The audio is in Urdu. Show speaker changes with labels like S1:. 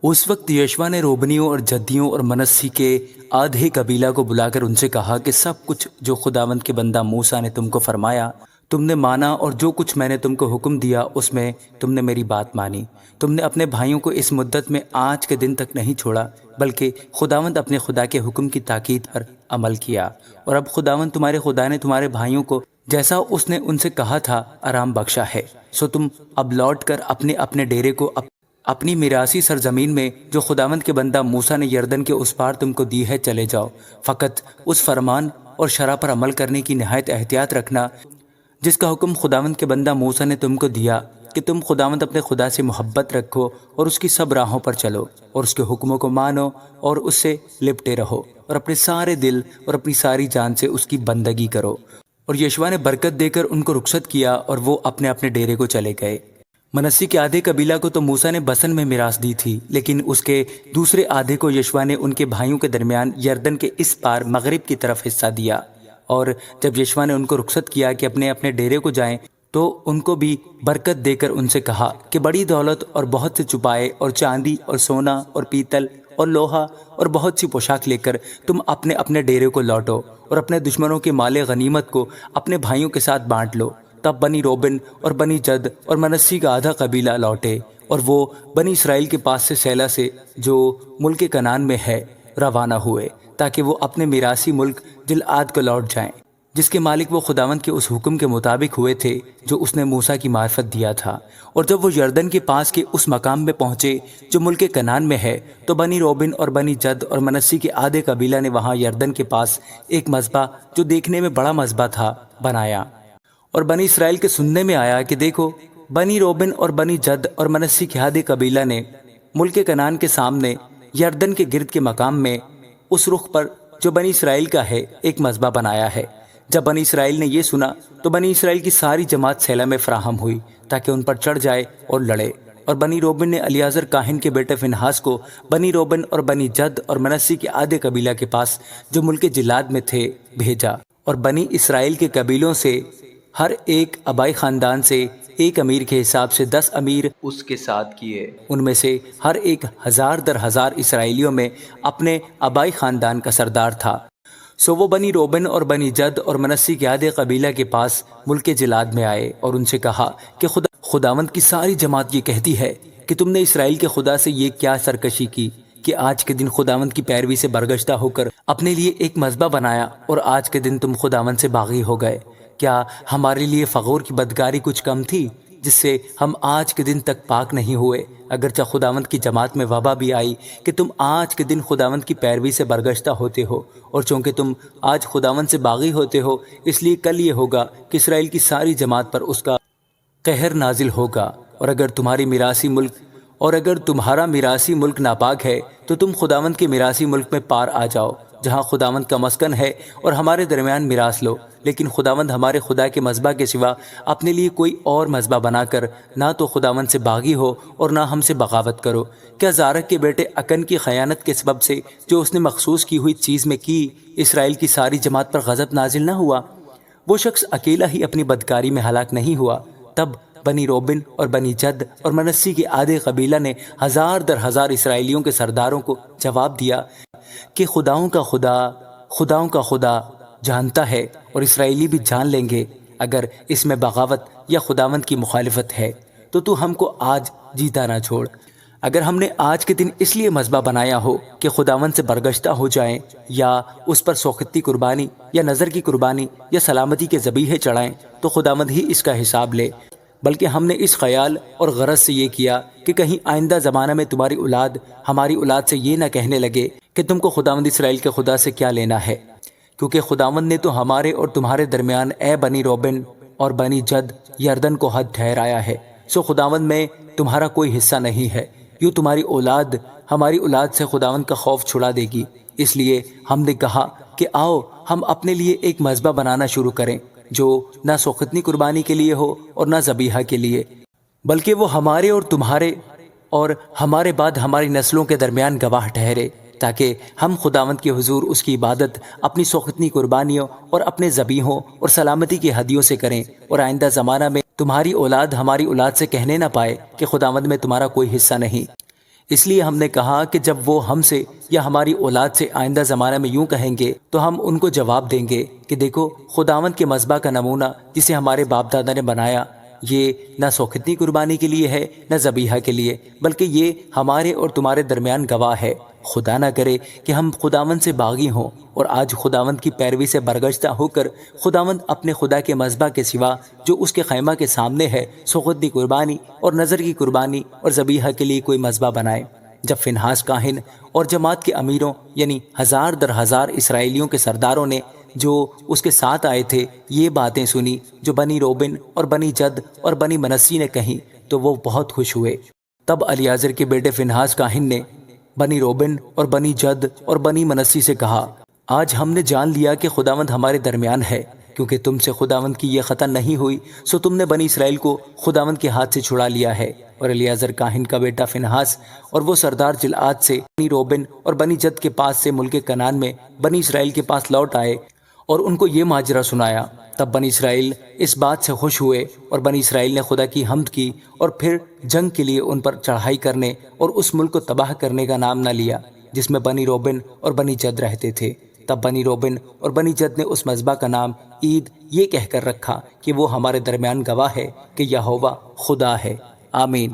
S1: اس وقت یشوا نے روبنیوں اور جدیوں اور منسی کے آدھے قبیلہ کو بلا کر ان سے کہا کہ سب کچھ جو خداوند کے بندہ موسیٰ نے تم کو فرمایا تم نے مانا، اور جو کچھ میں نے تم کو حکم دیا اس میں تم نے میری بات مانی۔ تم نے اپنے بھائیوں کو اس مدت میں آج کے دن تک نہیں چھوڑا، بلکہ خداوند اپنے خدا کے حکم کی تاکید پر عمل کیا۔ اور اب خداوند تمہارے خدا نے تمہارے بھائیوں کو جیسا اس نے ان سے کہا تھا آرام بخشا ہے، سو تم اب لوٹ کر اپنے اپنے ڈیرے کو اپنی میراثی سرزمین میں جو خداوند کے بندہ موسیٰ نے یردن کے اس پار تم کو دی ہے چلے جاؤ۔ فقط اس فرمان اور شرع پر عمل کرنے کی نہایت احتیاط رکھنا جس کا حکم خداوند کے بندہ موسیٰ نے تم کو دیا، کہ تم خداوند اپنے خدا سے محبت رکھو اور اس کی سب راہوں پر چلو اور اس کے حکموں کو مانو اور اس سے لپٹے رہو اور اپنے سارے دل اور اپنی ساری جان سے اس کی بندگی کرو۔ اور یشوا نے برکت دے کر ان کو رخصت کیا اور وہ اپنے اپنے ڈیرے کو چلے گئے۔ منسی کے آدھے قبیلہ کو تو موسیٰ نے بسن میں میراث دی تھی، لیکن اس کے دوسرے آدھے کو یشوا نے ان کے بھائیوں کے درمیان یردن کے اس پار مغرب کی طرف حصہ دیا۔ اور جب یشوا نے ان کو رخصت کیا کہ اپنے اپنے ڈیرے کو جائیں، تو ان کو بھی برکت دے کر ان سے کہا کہ بڑی دولت اور بہت سے چپائے اور چاندی اور سونا اور پیتل اور لوہا اور بہت سی پوشاک لے کر تم اپنے اپنے ڈیرے کو لوٹو اور اپنے دشمنوں کے مال غنیمت کو اپنے بھائیوں کے ساتھ بانٹ لو۔ تب بنی روبن اور بنی جد اور منسی کا آدھا قبیلہ لوٹے، اور وہ بنی اسرائیل کے پاس سے سیلا سے جو ملک کنعان میں ہے روانہ ہوئے، تاکہ وہ اپنے میراثی ملک جلعاد کو لوٹ جائیں، جس کے مالک وہ خداوند کے اس حکم کے مطابق ہوئے تھے جو اس نے موسیٰ کی معرفت دیا تھا۔ اور جب وہ یردن کے پاس کے اس مقام میں پہنچے جو ملک کنعان میں ہے، تو بنی روبن اور بنی جد اور منسی کے آدھے قبیلہ نے وہاں یردن کے پاس ایک مذبح جو دیکھنے میں بڑا مذبح تھا بنایا۔ اور بنی اسرائیل کے سننے میں آیا کہ دیکھو، بنی روبن اور بنی جد اور منسی کے آدھے قبیلہ نے ملک کنعان کے سامنے یردن کے گرد کے مقام میں اس رخ پر جو بنی اسرائیل کا ہے ایک مذبح بنایا ہے۔ جب بنی اسرائیل نے یہ سنا تو بنی اسرائیل کی ساری جماعت سیلا میں فراہم ہوئی تاکہ ان پر چڑھ جائے اور لڑے۔ اور بنی روبن نے الیعزر کاہن کے بیٹے فنہاس کو بنی روبن اور بنی جد اور منسی کے آدھے قبیلہ کے پاس جو ملک جلاد میں تھے بھیجا، اور بنی اسرائیل کے قبیلوں سے ہر ایک آبائی خاندان سے ایک امیر کے حساب سے 10 امیر اس کے ساتھ کیے۔ ان میں سے ہر ایک 1000 در 1000 اسرائیلیوں میں اپنے آبائی خاندان کا سردار تھا۔ سو وہ بنی روبن اور بنی جد اور منسی کے آدھے قبیلہ کے پاس ملک جلاد میں آئے اور ان سے کہا کہ خداوند کی ساری جماعت یہ کہتی ہے کہ تم نے اسرائیل کے خدا سے یہ کیا سرکشی کی کہ آج کے دن خداوند کی پیروی سے برگشتہ ہو کر اپنے لیے ایک مذبح بنایا، اور آج کے دن تم خداوند سے باغی ہو گئے۔ کیا ہمارے لیے فغور کی بدکاری کچھ کم تھی جس سے ہم آج کے دن تک پاک نہیں ہوئے؟ اگرچہ خداوند کی جماعت میں وبا بھی آئی کہ تم آج کے دن خداوند کی پیروی سے برگشتہ ہوتے ہو، اور چونکہ تم آج خداوند سے باغی ہوتے ہو، اس لیے کل یہ ہوگا کہ اسرائیل کی ساری جماعت پر اس کا قہر نازل ہوگا۔ اور اگر تمہارا میراثی ملک ناپاک ہے تو تم خداوند کے میراثی ملک میں پار آ جاؤ جہاں خداوند کا مسکن ہے، اور ہمارے درمیان میراث لو۔ لیکن خداوند ہمارے خدا کے مذبح کے سوا اپنے لیے کوئی اور مذبح بنا کر نہ تو خداوند سے باغی ہو اور نہ ہم سے بغاوت کرو۔ کیا زارق کے بیٹے اکن کی خیانت کے سبب سے جو اس نے مخصوص کی ہوئی چیز میں کی اسرائیل کی ساری جماعت پر غضب نازل نہ ہوا؟ وہ شخص اکیلا ہی اپنی بدکاری میں ہلاک نہیں ہوا۔ تب بنی روبن اور بنی جد اور منسی کے آدھے قبیلہ نے 1000 در 1000 اسرائیلیوں کے سرداروں کو جواب دیا کہ خداؤں کا خدا جانتا ہے، اور اسرائیلی بھی جان لیں گے اگر اس میں بغاوت یا خداوند کی مخالفت ہے تو ہم کو آج جیتا نہ چھوڑ۔ اگر ہم نے آج کے دن اس لیے مذبح بنایا ہو کہ خداوند سے برگشتہ ہو جائیں، یا اس پر سوختی قربانی یا نظر کی قربانی یا سلامتی کے ذبیحے چڑھائیں، تو خداوند ہی اس کا حساب لے۔ بلکہ ہم نے اس خیال اور غرض سے یہ کیا کہ کہیں آئندہ زمانہ میں تمہاری اولاد ہماری اولاد سے یہ نہ کہنے لگے کہ تم کو خداوند اسرائیل کے خدا سے کیا لینا ہے، کیونکہ خداوند نے تو ہمارے اور تمہارے درمیان اے بنی روبن اور بنی جد یردن کو حد ٹھہرایا ہے، سو خداوند میں تمہارا کوئی حصہ نہیں ہے۔ یوں تمہاری اولاد ہماری اولاد سے خداوند کا خوف چھڑا دے گی۔ اس لیے ہم نے کہا کہ آؤ ہم اپنے لیے ایک مذبح بنانا شروع کریں جو نہ سوختنی قربانی کے لیے ہو اور نہ ذبیحہ کے لیے، بلکہ وہ ہمارے اور تمہارے اور ہمارے بعد ہماری نسلوں کے درمیان گواہ ٹھہرے، تاکہ ہم خداوند کے حضور اس کی عبادت اپنی سوختنی قربانیوں اور اپنے ذبیحوں اور سلامتی کی ہدیوں سے کریں، اور آئندہ زمانہ میں تمہاری اولاد ہماری اولاد سے کہنے نہ پائے کہ خداوند میں تمہارا کوئی حصہ نہیں۔ اس لیے ہم نے کہا کہ جب وہ ہم سے یا ہماری اولاد سے آئندہ زمانہ میں یوں کہیں گے تو ہم ان کو جواب دیں گے کہ دیکھو خداوند کے مذبح کا نمونہ جسے ہمارے باپ دادا نے بنایا، یہ نہ سوختنی قربانی کے لیے ہے نہ ذبیحہ کے لیے، بلکہ یہ ہمارے اور تمہارے درمیان گواہ ہے۔ خدا نہ کرے کہ ہم خداوند سے باغی ہوں اور آج خداوند کی پیروی سے برگشتہ ہو کر خداوند اپنے خدا کے مذبح کے سوا جو اس کے خیمہ کے سامنے ہے سوختنی قربانی اور نظر کی قربانی اور ذبیحہ کے لیے کوئی مذبح بنائے۔ جب فنہاس کاہن اور جماعت کے امیروں یعنی ہزار در ہزار اسرائیلیوں کے سرداروں نے جو اس کے ساتھ آئے تھے یہ باتیں سنی جو بنی روبن اور بنی جد اور بنی منسی نے کہیں تو وہ بہت خوش ہوئے۔ تب الیعزر کے بیٹے فنہاس کاہن نے بنی روبن اور بنی جد اور بنی منسی سے کہا، آج ہم نے جان لیا کہ خداوند ہمارے درمیان ہے، کیونکہ تم سے خداوند کی یہ خطا نہیں ہوئی سو تم نے بنی اسرائیل کو خداوند کے ہاتھ سے چھڑا لیا ہے۔ اور الیعزر کاہن کا بیٹا فنہاس اور وہ سردار جلعاد سے بنی روبن اور بنی جد کے پاس سے ملک کنعان میں بنی اسرائیل کے پاس لوٹ آئے اور ان کو یہ ماجرا سنایا۔ تب بنی اسرائیل اس بات سے خوش ہوئے اور بنی اسرائیل نے خدا کی حمد کی اور پھر جنگ کے لیے ان پر چڑھائی کرنے اور اس ملک کو تباہ کرنے کا نام نہ لیا جس میں بنی روبن اور بنی جد رہتے تھے۔ تب بنی روبن اور بنی جد نے اس مذبح کا نام عید یہ کہہ کر رکھا کہ وہ ہمارے درمیان گواہ ہے کہ یہوہ خدا ہے۔ آمین۔